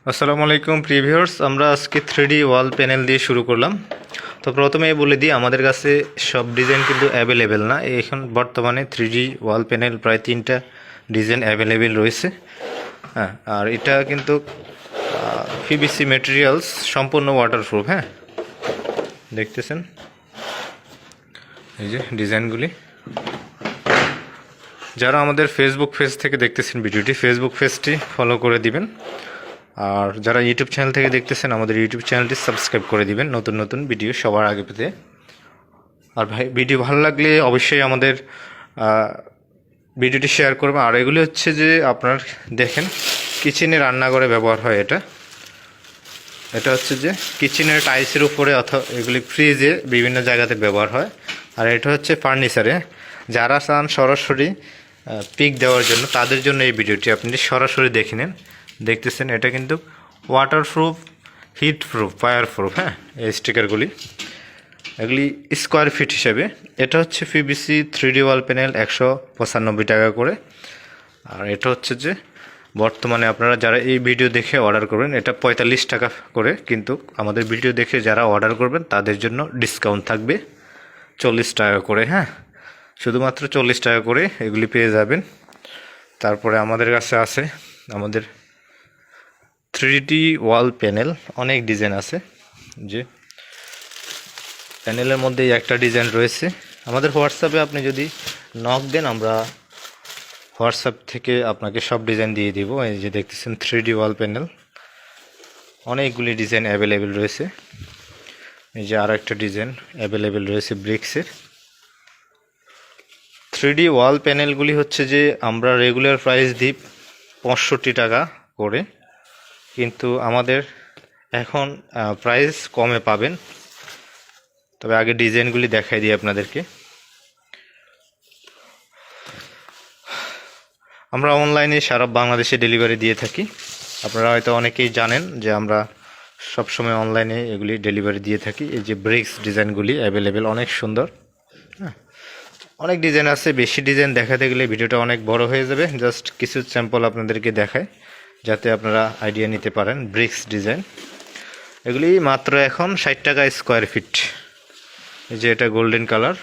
আসসালামু আলাইকুম প্রিভিউয়ার্স, আমরা আজকে 3D ওয়াল প্যানেল দিয়ে শুরু করলাম। তো প্রথমেই বলে দিই, আমাদের কাছে সব ডিজাইন কিন্তু অ্যাভেলেবেল না। এখন বর্তমানে 3D ওয়াল প্যানেল প্রায় 3টা ডিজাইন অ্যাভেলেবেল রয়েছে। হ্যাঁ, আর এটা কিন্তু পিভিসি ম্যাটেরিয়ালস, সম্পূর্ণ ওয়াটারপ্রুফ। হ্যাঁ, দেখতেছেন এই যে ডিজাইনগুলি। যারা আমাদের ফেসবুক পেজ থেকে দেখতেছেন ভিডিওটি, ফেসবুক পেজটি ফলো করে দিবেন। আর যারা ইউটিউব চ্যানেল থেকে দেখতেছেন, আমাদের ইউটিউব চ্যানেলটি সাবস্ক্রাইব করে দিবেন নতুন নতুন ভিডিও সবার আগে পেতে। আর ভাই, ভিডিও ভালো লাগলে অবশ্যই আমাদের ভিডিওটি শেয়ার করবেন। আর এগুলি হচ্ছে যে আপনার দেখেন, কিচেনে রান্নাঘরে ব্যবহার হয়। এটা হচ্ছে যে কিচেনের টাইলসের উপরে, অথবা এগুলি ফ্রিজে বিভিন্ন জায়গাতে ব্যবহার হয়। আর এটা হচ্ছে ফার্নিচারে। যারা চান সরাসরি পিক দেওয়ার জন্য, তাদের জন্য এই ভিডিওটি আপনি সরাসরি দেখে নেন। দেখতেছেন এটা কিন্তু waterproof, heat proof, fire proof. হ্যাঁ, এই স্টিকারগুলি এগুলি স্কোয়ার ফিট হিসেবে। এটা হচ্ছে পিভিসি 3D ওয়াল প্যানেল 195 টাকা করে। আর এটা হচ্ছে যে বর্তমানে আপনারা যারা এই ভিডিও দেখে অর্ডার করবেন, এটা 45 টাকা করে। কিন্তু আমাদের ভিডিও দেখে যারা অর্ডার করবেন তাদের জন্য ডিসকাউন্ট থাকবে 40 টাকা করে। হ্যাঁ, শুধুমাত্র 40 টাকা করে এগুলি পেয়ে যাবেন। তারপরে আমাদের কাছে আছে আমাদের 3D ওয়াল প্যানেল, অনেক ডিজাইন আছে। যে প্যানেলের মধ্যে একটা ডিজাইন রয়েছে। আমাদের হোয়াটসঅ্যাপে আপনি যদি নক দেন, আমরা হোয়াটসঅ্যাপ থেকে আপনাকে সব ডিজাইন দিয়ে দিব। এই যে দেখতেছেন 3D ওয়াল প্যানেল, অনেকগুলি ডিজাইন অ্যাভেলেবেল রয়েছে। এই যে আর একটা ডিজাইন অ্যাভেলেবেল রয়েছে ব্রিক্সের। 3D ওয়াল প্যানেলগুলি হচ্ছে যে আমরা রেগুলার প্রাইস দিই 65 টাকা করে, কিন্তু আমাদের এখন প্রাইস কমে পাবেন। তবে আগে ডিজাইনগুলি দেখাই দিই আপনাদেরকে। আমরা অনলাইনে সারা বাংলাদেশে ডেলিভারি দিয়ে থাকি। আপনারা হয়তো অনেকেই জানেন যে আমরা সবসময় অনলাইনে এগুলি ডেলিভারি দিয়ে থাকি। এই যে ব্রিক্স ডিজাইনগুলি অ্যাভেলেবেল, অনেক সুন্দর। হ্যাঁ, অনেক ডিজাইন আছে। বেশি ডিজাইন দেখাতে গেলে ভিডিওটা অনেক বড় হয়ে যাবে। জাস্ট কিছু স্যাম্পল আপনাদেরকে দেখায় যাতে আপনারা আইডিয়া নিতে পারেন। ব্রিক্স ডিজাইন এগুলি মাত্র এখন 60 টাকা স্কোয়ার ফিট। এই যে এটা গোল্ডেন কালার,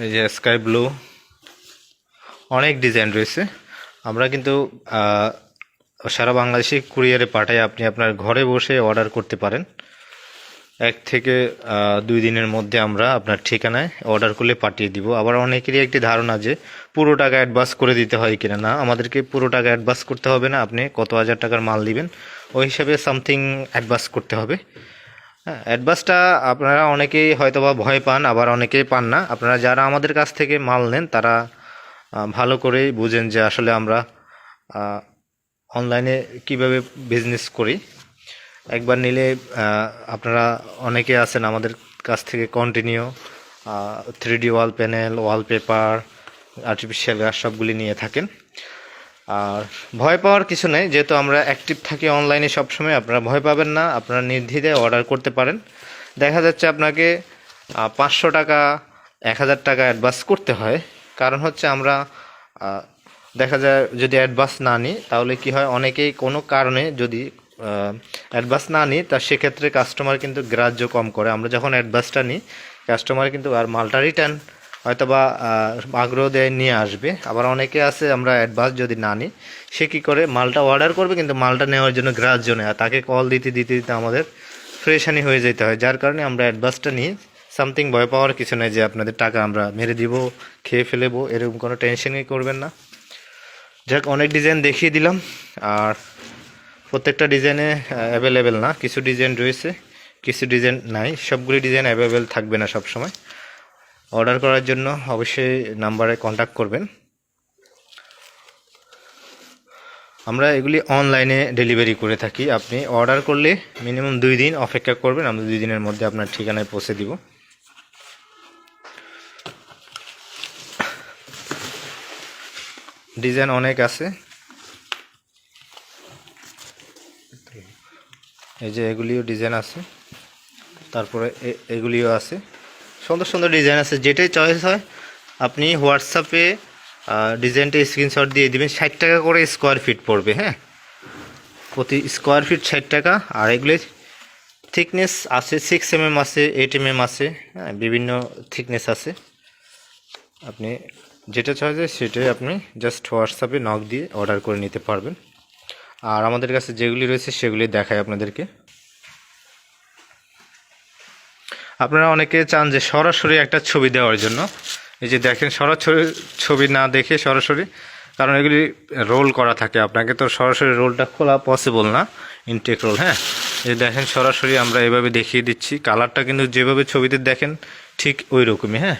এই যে স্কাই ব্লু, অনেক ডিজাইন রয়েছে। আমরা কিন্তু সারা বাংলাদেশে কুরিয়ারে পাঠাই। আপনি আপনার ঘরে বসে অর্ডার করতে পারেন। 1 থেকে 2 দিনের মধ্যে আমরা আপনার ঠিকানায় অর্ডার করলে পাঠিয়ে দিব। আবার অনেকেরই একটি ধারণা যে পুরো টাকা অ্যাডভান্স করে দিতে হয় কিনা। না, আমাদেরকে পুরো টাকা অ্যাডভান্স করতে হবে না। আপনি কত হাজার টাকার মাল দিবেন, ওই হিসাবে সামথিং অ্যাডভান্স করতে হবে। হ্যাঁ, অ্যাডভান্সটা আপনারা অনেকেই হয়তো বা ভয় পান, আবার অনেকেই পান না। আপনারা যারা আমাদের কাছ থেকে মাল নেন, তারা ভালো করেই বুঝেন যে আসলে আমরা অনলাইনে কিভাবে বিজনেস করি। একবার নিলে আপনারা অনেকে আছেন আমাদের কাছ থেকে continue 3D wall panel, wallpaper, artificial grass সবগুলি নিয়ে থাকেন। আর ভয় পাওয়ার কিছু নেই, যেহেতু আমরা অ্যাক্টিভ থাকি অনলাইনে সবসময়। আপনারা ভয় পাবেন না, আপনারা নির্দ্বিধায় অর্ডার করতে পারেন। দেখা যাচ্ছে আপনাকে 500 টাকা, 1000 টাকা অ্যাডভান্স করতে হয়। কারণ হচ্ছে আমরা দেখা যায় যদি অ্যাডভান্স না নিই, তাহলে কি হয়, অনেকেই কোনো কারণে যদি অ্যাডভান্স না নিই, তা সেক্ষেত্রে কাস্টমার কিন্তু গ্রাহ্য কম করে। আমরা যখন অ্যাডভান্সটা নিই, কাস্টমার কিন্তু আর মালটা রিটার্ন হয়তো বা আগ্রহ দিয়ে নিয়ে আসবে। আবার অনেকে আছে আমরা অ্যাডভান্স যদি না নিই, সে কী করে, মালটা অর্ডার করবে কিন্তু মালটা নেওয়ার জন্য গ্রাহ্য নেয়। আর তাকে কল দিতে দিতে দিতে আমাদের ফ্রেশানি হয়ে যেতে হয়। যার কারণে আমরা অ্যাডভান্সটা নিই। সামথিং ভয় পাওয়ার কিছু নেই যে আপনাদের টাকা আমরা মেরে দিব, খেয়ে ফেলেবো, এরকম কোনো টেনশনই করবেন না। যাক, অনেক ডিজাইন দেখিয়ে দিলাম। আর প্রত্যেকটা ডিজাইনে অ্যাভেলেবেল না, কিছু ডিজাইন রয়েছে, কিছু ডিজাইন নাই। সবগুলি ডিজাইন অ্যাভেলেবেল থাকবে না সব সময়। অর্ডার করার জন্য অবশ্যই নাম্বারে কন্ট্যাক্ট করবেন। আমরা এগুলি অনলাইনে ডেলিভারি করে থাকি। আপনি অর্ডার করলে মিনিমাম 2 দিন অপেক্ষা করবেন, আমরা 2 দিনের মধ্যে আপনার ঠিকানায় পৌঁছে দিব। ডিজাইন অনেক আছে। এই যে এগুলিও ডিজাইন আছে, তারপরে এগুলিও আছে। সুন্দর সুন্দর ডিজাইন আছে, যেটাই চয়েস হয় আপনি হোয়াটসঅ্যাপে ডিজাইনটা স্ক্রিনশট দিয়ে দিবেন। 60 টাকা করে স্কোয়ার ফিট পড়বে। হ্যাঁ, প্রতি স্কোয়ার ফিট 60 টাকা। আর এগুলি থিকনেস আছে 6 mm আছে, 8 mm আছে, হ্যাঁ বিভিন্ন থিকনেস আছে। আপনি যেটা চাই যায় সেটাই আপনি জাস্ট হোয়াটসঅ্যাপে নক দিয়ে অর্ডার করে নিতে পারবেন। আর আমাদের কাছে যেগুলি রয়েছে সেগুলি দেখাই আপনাদেরকে। আপনারা অনেকে চান যে সরাসরি একটা ছবি দেওয়ার জন্য, এই যে দেখেন সরাসরি ছবি না দেখে সরাসরি, কারণ এগুলি রোল করা থাকে, আপনাকে তো সরাসরি রোলটা খোলা পসিবল না, ইনটেক রোল। হ্যাঁ, এই দেখেন সরাসরি আমরা এভাবে দেখিয়ে দিচ্ছি, কালারটা কিন্তু যেভাবে ছবিতে দেখেন ঠিক ওই রকমই। হ্যাঁ,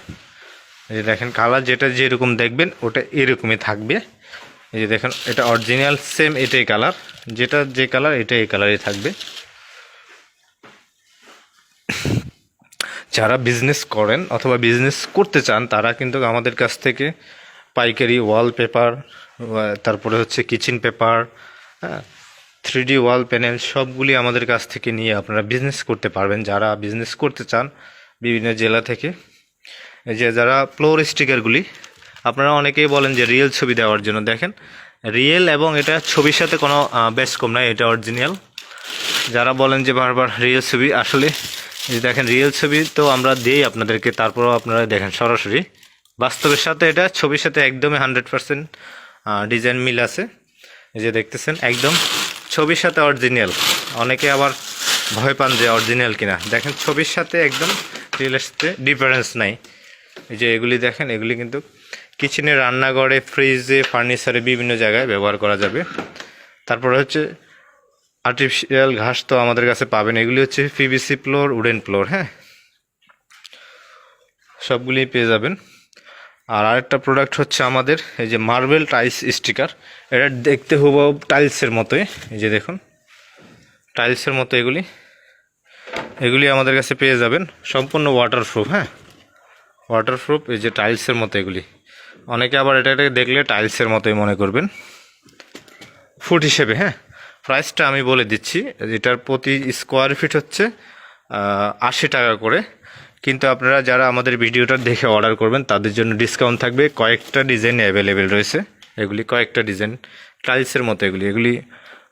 এই যে দেখেন কালার যেটা যেরকম দেখবেন ওটা এরকমই থাকবে। এই যে দেখেন এটা অরিজিনাল সেম এটাই কালার, যেটা যে কালার এটা এই কালারই থাকবে। যারা বিজনেস করেন অথবা বিজনেস করতে চান তারা কিন্তু আমাদের কাছ থেকে পাইকারি ওয়ালপেপার, তারপরে হচ্ছে কিচেন পেপার, হ্যাঁ 3D ওয়াল প্যানেল সবগুলি আমাদের কাছ থেকে নিয়ে আপনারা বিজনেস করতে পারবেন। যারা বিজনেস করতে চান বিভিন্ন জেলা থেকে, এই যে যারা ফ্লোর স্টিকারগুলি, আপনারা অনেকেই বলেন যে রিয়েল ছবি দেওয়ার জন্য, দেখেন রিয়েল এবং এটা ছবির সাথে কোনো বেশ কম নাই, এটা অরিজিনাল। যারা বলেন যে বারবার রিয়েল ছবি, আসলে এই দেখেন রিয়েল ছবি তো আমরা দিই আপনাদেরকে, তারপরেও আপনারা দেখেন সরাসরি বাস্তবের সাথে এটা ছবির সাথে একদমই 100% ডিজাইন মিল আছে। এই যে দেখতেছেন একদম ছবির সাথে অরিজিনাল। অনেকে আবার ভয় পান যে অরিজিনাল কিনা, দেখেন ছবির সাথে একদম রিয়েলের সাথে ডিফারেন্স নাই। এই যে এগুলি দেখেন, এগুলি কিন্তু কিচেনে, রান্নাঘরে, ফ্রিজে, ফার্নিচারে বিভিন্ন জায়গায় ব্যবহার করা যাবে। তারপরে হচ্ছে আর্টিফিশিয়াল ঘাস তো আমাদের কাছে পাবেন, এগুলি হচ্ছে পিভিসি ফ্লোর, উডেন ফ্লোর, হ্যাঁ সবগুলি পেয়ে যাবেন। আর আরেকটা প্রোডাক্ট হচ্ছে আমাদের এই যে মার্বেল টাইলস স্টিকার, এটা দেখতে হুবহু টাইলসের মতোই, এই যে দেখুন টাইলসের মতো এগুলি এগুলি আমাদের কাছে পেয়ে যাবেন, সম্পূর্ণ ওয়াটারপ্রুফ। হ্যাঁ ওয়াটারপ্রুফ, এই যে টাইলসের মতো এগুলি। অনেকে আবার এটাকে দেখলে টাইলসের মতোই মনে করবেন। ফুট হিসেবে, হ্যাঁ প্রাইসটা আমি বলে দিচ্ছি, এটার প্রতি স্কোয়ার ফিট হচ্ছে 80 টাকা করে। কিন্তু আপনারা যারা আমাদের ভিডিওটা দেখে অর্ডার করবেন তাদের জন্য ডিসকাউন্ট থাকবে, কয়েকটা ডিজাইন অ্যাভেলেবেল রয়েছে। এগুলি কয়েকটা ডিজাইন টাইলসের মতো, এগুলি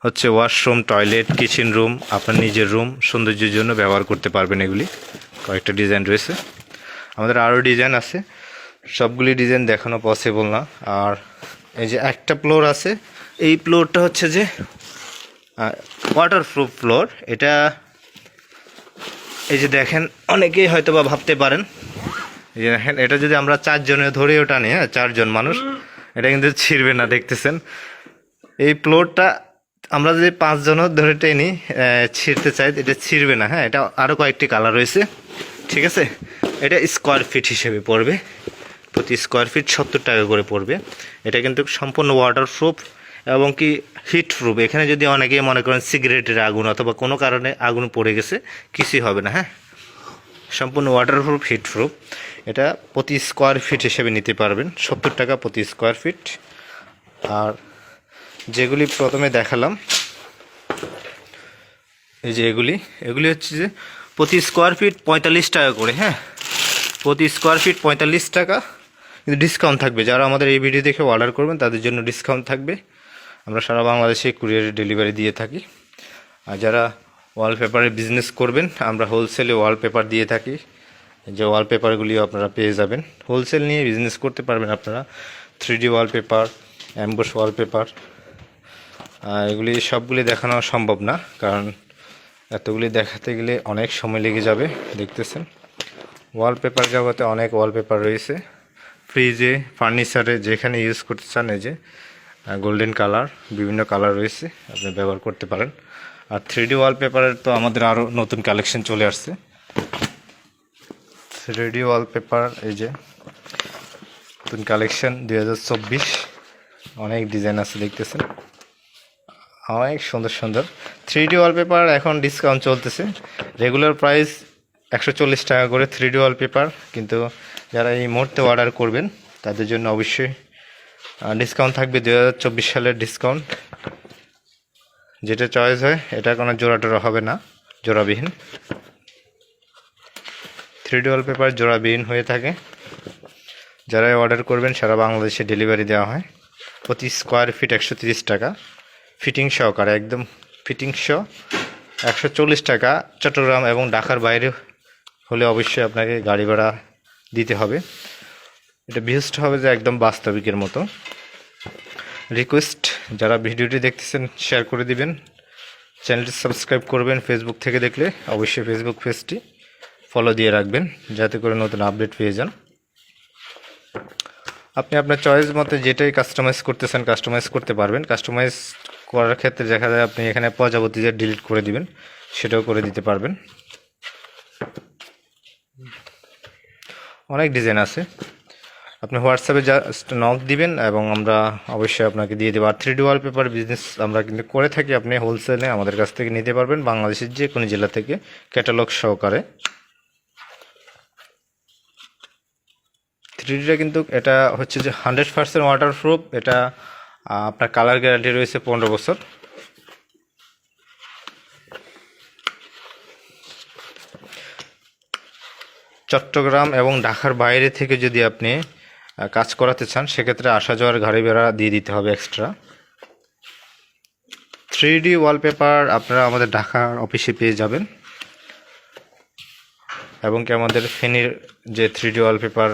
হচ্ছে ওয়াশরুম, টয়লেট, কিচেন রুম, আপনার নিজের রুম সৌন্দর্যের জন্য ব্যবহার করতে পারবেন। এগুলি কয়েকটা ডিজাইন রয়েছে, আমাদের আরও ডিজাইন আছে, সবগুলি ডিজাইন দেখানো পসিবল না। আর এই যে একটা ফ্লোর আছে, এই ফ্লোরটা হচ্ছে যে ওয়াটারপ্রুফ ফ্লোর। এটা এই যে দেখেন অনেকেই হয়তো বা ভাবতে পারেন, এই যে দেখেন এটা যদি আমরা 4 জনে ধরেও টানি, হ্যাঁ 4 জন মানুষ, এটা কিন্তু ছিঁড়বে না। দেখতেছেন এই ফ্লোরটা আমরা যদি 5 জনও ধরে টেনি ছিঁড়তে চাই, এটা ছিঁড়বে না। হ্যাঁ এটা আরও কয়েকটি কালার রয়েছে, ঠিক আছে। এটা স্কোয়ার ফিট হিসেবে পড়বে, প্রতি স্কোয়ার ফিট 70 টাকা করে পড়বে। এটা কিন্তু সম্পূর্ণ ওয়াটারপ্রুফ এবং কি হিট প্রুফ। এখানে যদি অনেকেই মনে করেন সিগারেটের আগুন অথবা কোনো কারণে আগুন পড়ে গেছে, কিছুই হবে না। হ্যাঁ সম্পূর্ণ ওয়াটারপ্রুফ, হিট প্রুফ। এটা প্রতি স্কোয়ার ফিট হিসেবে নিতে পারবেন, 70 টাকা প্রতি স্কোয়ার ফিট। আর যেগুলি প্রথমে দেখালাম, এই যে এগুলি হচ্ছে যে প্রতি স্কোয়ার ফিট 45 টাকা করে। হ্যাঁ প্রতি স্কোয়ার ফিট 45 টাকা, কিন্তু ডিসকাউন্ট থাকবে। যারা আমাদের এই ভিডিও দেখে অর্ডার করবেন তাদের জন্য ডিসকাউন্ট থাকবে। আমরা সারা বাংলাদেশে কুরিয়ার ডেলিভারি দিয়ে থাকি। আর যারা ওয়ালপেপারে বিজনেস করবেন, আমরা হোলসেলে ওয়ালপেপার দিয়ে থাকি। যে ওয়ালপেপারগুলিও আপনারা পেয়ে যাবেন, হোলসেল নিয়ে বিজনেস করতে পারবেন আপনারা। 3D ওয়ালপেপার, অ্যাম্বুশ ওয়ালপেপার, এগুলি সবগুলি দেখানো সম্ভব না, কারণ এতগুলি দেখাতে গেলে অনেক সময় লেগে যাবে। দেখতেছেন ওয়ালপেপার জগতে অনেক ওয়ালপেপার রয়েছে, ফ্রিজে, ফার্নিচারে যেখানে ইউজ করতে চান। এই যে গোল্ডেন কালার, বিভিন্ন কালার রয়েছে, আপনি ব্যবহার করতে পারেন। আর 3D ওয়ালপেপারের তো আমাদের আরও নতুন কালেকশন চলে আসছে। 3D ওয়ালপেপার এই যে নতুন কালেকশন 2024, অনেক ডিজাইন আছে, দেখতেছেন অনেক সুন্দর সুন্দর 3D ওয়ালপেপার। এখন ডিসকাউন্ট চলতেছে, রেগুলার প্রাইস 140 টাকা করে 3D ওয়ালপেপার। কিন্তু যারা এই মুহূর্তে অর্ডার করবেন তাদের জন্য অবশ্যই ডিসকাউন্ট থাকবে, 2024 সালের ডিসকাউন্ট। যেটা চয়েস হয়, এটা কোনো জোড়া টোড়া হবে না, জোড়াবিহীন। 3D ওয়ালপেপার জোড়াবিহীন হয়ে থাকে। যারা অর্ডার করবেন সারা বাংলাদেশে ডেলিভারি দেওয়া হয়। প্রতি স্কোয়ার ফিট 130 টাকা, ফিটিং সহকারে একদম ফিটিং সহ 140 টাকা। চট্টগ্রাম এবং ঢাকার বাইরে হলে অবশ্যই আপনাকে গাড়ি ভাড়া দিতে হবে। এটা বেস্ট হবে যে একদম বাস্তবিকের মতো। রিকোয়েস্ট, যারা ভিডিওটি দেখতেছেন শেয়ার করে দিবেন, চ্যানেলটি সাবস্ক্রাইব করবেন। ফেসবুক থেকে দেখলে অবশ্যই ফেসবুক পেজটি ফলো দিয়ে রাখবেন, যাতে করে নতুন আপডেট পেয়ে যান। আপনি আপনার চয়েস মতো যেটাই কাস্টমাইজ করতে চান কাস্টমাইজ করতে পারবেন। কাস্টমাইজ করার ক্ষেত্রে দেখা যায় আপনি এখানে প্রজাপতি যে ডিলিট করে দিবেন, সেটাও করে দিতে পারবেন। অনেক ডিজাইন আছে, আপনি হোয়াটসঅ্যাপে জাস্ট নক দিবেন এবং আমরা অবশ্যই আপনাকে দিয়ে দেবো। আর 3D ওয়ালপেপার বিজনেস আমরা কিন্তু করে থাকি, আপনি হোলসেলে আমাদের কাছ থেকে নিতে পারবেন বাংলাদেশের যে কোনো জেলা থেকে ক্যাটালগ সহকারে। 3Dটা কিন্তু এটা হচ্ছে যে 100% ওয়াটারপ্রুফ। এটা আপনার কালার গ্যারান্টি রয়েছে 15 বছর। চট্টগ্রাম এবং ঢাকার বাইরে থেকে যদি আপনি কাজ করাতে চান, সেক্ষেত্রে আসা যাওয়ার গাড়ি ভাড়া দিয়ে দিতে হবে এক্সট্রা। 3D ওয়ালপেপার আপনারা আমাদের ঢাকার অফিসে পেয়ে যাবেন, এবং কি আমাদের ফেনীর যে 3D ওয়ালপেপার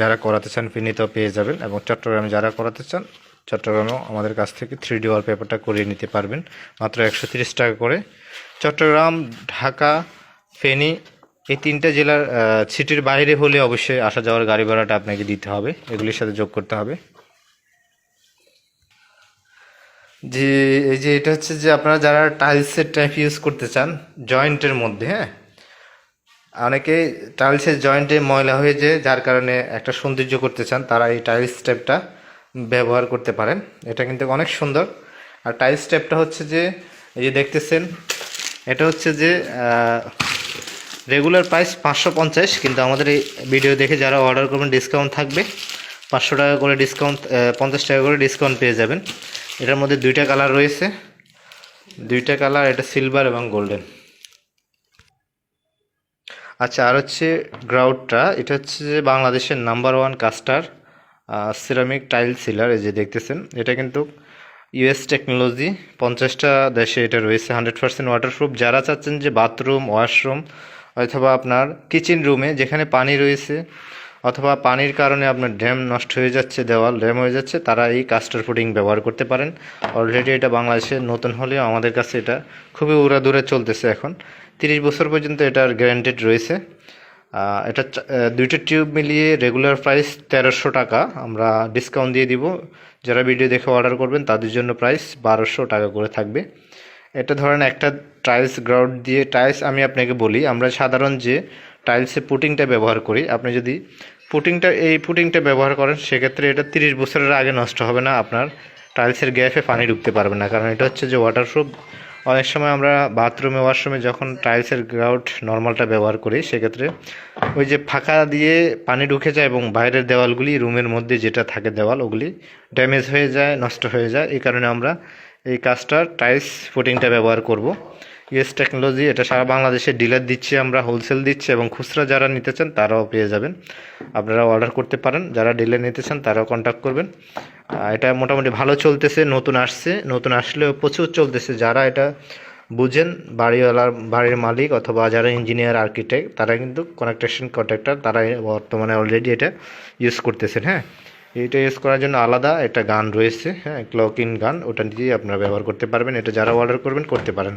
যারা করাতে চান ফেনীতেও পেয়ে যাবেন, এবং চট্টগ্রামে যারা করাতে চান চট্টগ্রামেও আমাদের কাছ থেকে 3D ওয়ালপেপারটা করিয়ে নিতে পারবেন মাত্র 130 টাকা করে। চট্টগ্রাম, ঢাকা, ফেনী এই 3টা জেলার সিটির বাইরে হলে অবশ্যই আসা যাওয়ার গাড়ি ভাড়াটা আপনাকে দিতে হবে, এগুলির সাথে যোগ করতে হবে। যে এই যে এটা হচ্ছে যে আপনারা যারা টাইলসের টাইপ ইউজ করতে চান জয়েন্টের মধ্যে, হ্যাঁ, অনেকে টাইলসের জয়েন্টে ময়লা হয়ে যায়, যার কারণে একটা সৌন্দর্য করতে চান, তারা এই টাইলস স্টেপটা ব্যবহার করতে পারেন। এটা কিন্তু অনেক সুন্দর। আর টাইলস স্টেপটা হচ্ছে যে এই যে দেখতেছেন, এটা হচ্ছে যে রেগুলার প্রাইস 550, কিন্তু আমাদের এই ভিডিও দেখে যারা অর্ডার করবেন ডিসকাউন্ট থাকবে 500 টাকা করে ডিসকাউন্ট, 50 টাকা করে ডিসকাউন্ট পেয়ে যাবেন। এটার মধ্যে 2টা কালার রয়েছে, 2টা কালার, এটা সিলভার এবং গোল্ডেন। আচ্ছা, আর হচ্ছে গ্রাউটটা, এটা হচ্ছে যে বাংলাদেশের নাম্বার 1 কাস্টার সিরামিক টাইল সিলার। এই যে দেখতেছেন, এটা কিন্তু ইউএস টেকনোলজি, 50টা দেশে এটা রয়েছে, 100% ওয়াটারপ্রুফ। যারা চাচ্ছেন যে বাথরুম, ওয়াশরুম অথবা আপনার কিচেন রুমে যেখানে পানি রয়েছে অথবা পানির কারণে আপনার ড্যাম নষ্ট হয়ে যাচ্ছে, দেওয়াল ড্যাম হয়ে যাচ্ছে, তারা এই কাস্টার ফুডিং ব্যবহার করতে পারেন। অলরেডি এটা বাংলাদেশে নতুন হলেও আমাদের কাছে এটা খুবই উড়াদূরে চলতেছে এখন। 30 বছর পর্যন্ত এটার গ্যারান্টেড রয়েছে। এটা 2টা টিউব মিলিয়ে রেগুলার প্রাইস 1300 টাকা, আমরা ডিসকাউন্ট দিয়ে দিব। যারা ভিডিও দেখে অর্ডার করবেন তাদের জন্য প্রাইস 1200 টাকা করে থাকবে। এটা ধরেন একটা টাইলস গ্রাউট দিয়ে টাইলস, আমি আপনাকে বলি আমরা সাধারণ যে টাইলসে পুটিংটা ব্যবহার করি, আপনি যদি এই পুটিংটা ব্যবহার করেন সেক্ষেত্রে এটা 30 বছরের আগে নষ্ট হবে না, আপনার টাইলসের গ্যাপে পানি ঢুকতে পারবে না, কারণ এটা হচ্ছে যে ওয়াটারপ্রুফ। অনেক সময় আমরা বাথরুমে ওয়াশরুমে যখন টাইলসের গ্রাউট নর্মালটা ব্যবহার করি, সেক্ষেত্রে ওই যে ফাঁকা দিয়ে পানি ঢুকে যায় এবং বাইরের দেওয়ালগুলি, রুমের মধ্যে যেটা থাকে দেওয়াল, ওগুলি ড্যামেজ হয়ে যায়, নষ্ট হয়ে যায়। এই কারণে আমরা এই কাজটার টাইলস ফুটিংটা ব্যবহার করব। ইউএস টেকনোলজি, এটা সারা বাংলাদেশে ডিলার দিচ্ছি, আমরা হোলসেল দিচ্ছি, এবং খুচরা যারা নিতে চান তারাও পেয়ে যাবেন, আপনারা অর্ডার করতে পারেন। যারা ডিলার নিতে চান তারাও কন্ট্যাক্ট করবেন। এটা মোটামুটি ভালো চলতেছে, নতুন আসছে, নতুন আসলেও প্রচুর চলতেছে। যারা এটা বুঝেন, বাড়িওয়ালার, বাড়ির মালিক অথবা যারা ইঞ্জিনিয়ার, আর্কিটেক্ট, তারা কিন্তু কনেকট্রেশন কন্ট্রাক্টর, তারা বর্তমানে অলরেডি এটা ইউজ করতেছেন। হ্যাঁ, এটা ইউজ করার জন্য আলাদা একটা গান রয়েছে, হ্যাঁ, ক্লক ইন গান, ওটা দিয়ে আপনারা ব্যবহার করতে পারবেন। এটা যারা অর্ডার করবেন করতে পারেন।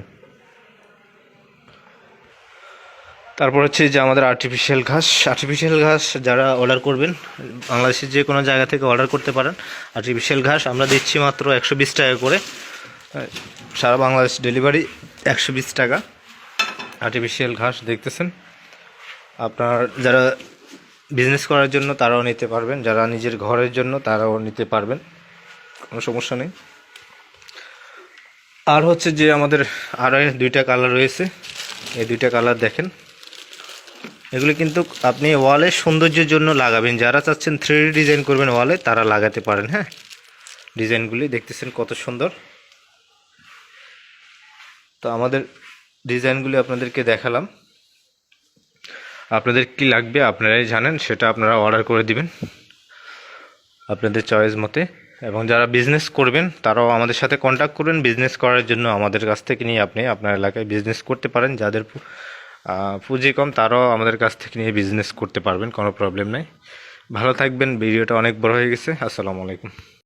তারপর হচ্ছে যে আমাদের আর্টিফিশিয়াল ঘাস যারা অর্ডার করবেন বাংলাদেশের যে কোনো জায়গা থেকে অর্ডার করতে পারেন। আর্টিফিশিয়াল ঘাস আমরা দিচ্ছি মাত্র 120 টাকা করে, সারা বাংলাদেশ ডেলিভারি 120 টাকা। আর্টিফিশিয়াল ঘাস দেখতেছেন, আপনার যারা বিজনেস করার জন্য তারাও নিতে পারবেন, যারা নিজের ঘরের জন্য তারাও নিতে পারবেন, কোনো সমস্যা নেই। আর হচ্ছে যে আমাদের আরও 2টা কালার রয়েছে, এই 2টা কালার দেখেন, এগুলি কিন্তু আপনি ওয়ালে সৌন্দর্যের জন্য লাগাবেন। যারা চাচ্ছেন 3D ডিজাইন করবেন ওয়ালে, তারা লাগাতে পারেন। হ্যাঁ, ডিজাইনগুলি দেখতেছেন কত সুন্দর। তো আমাদের ডিজাইনগুলি আপনাদেরকে দেখালাম, আপনাদের কি লাগবে আপনারাই জানেন, সেটা আপনারা অর্ডার করে দিবেন আপনাদের চয়েস মতে। এবং যারা বিজনেস করবেন তারাও আমাদের সাথে কন্ট্যাক্ট করবেন। বিজনেস করার জন্য আমাদের কাছ থেকে নিয়ে আপনি আপনার এলাকায় বিজনেস করতে পারেন। যাদের পুঁজি কম তারাও আমাদের কাছ থেকে নিয়ে বিজনেস করতে পারবেন, কোনো প্রবলেম নেই। ভালো থাকবেন। ভিডিওটা অনেক বড় হয়ে গেছে। আসসালামু আলাইকুম।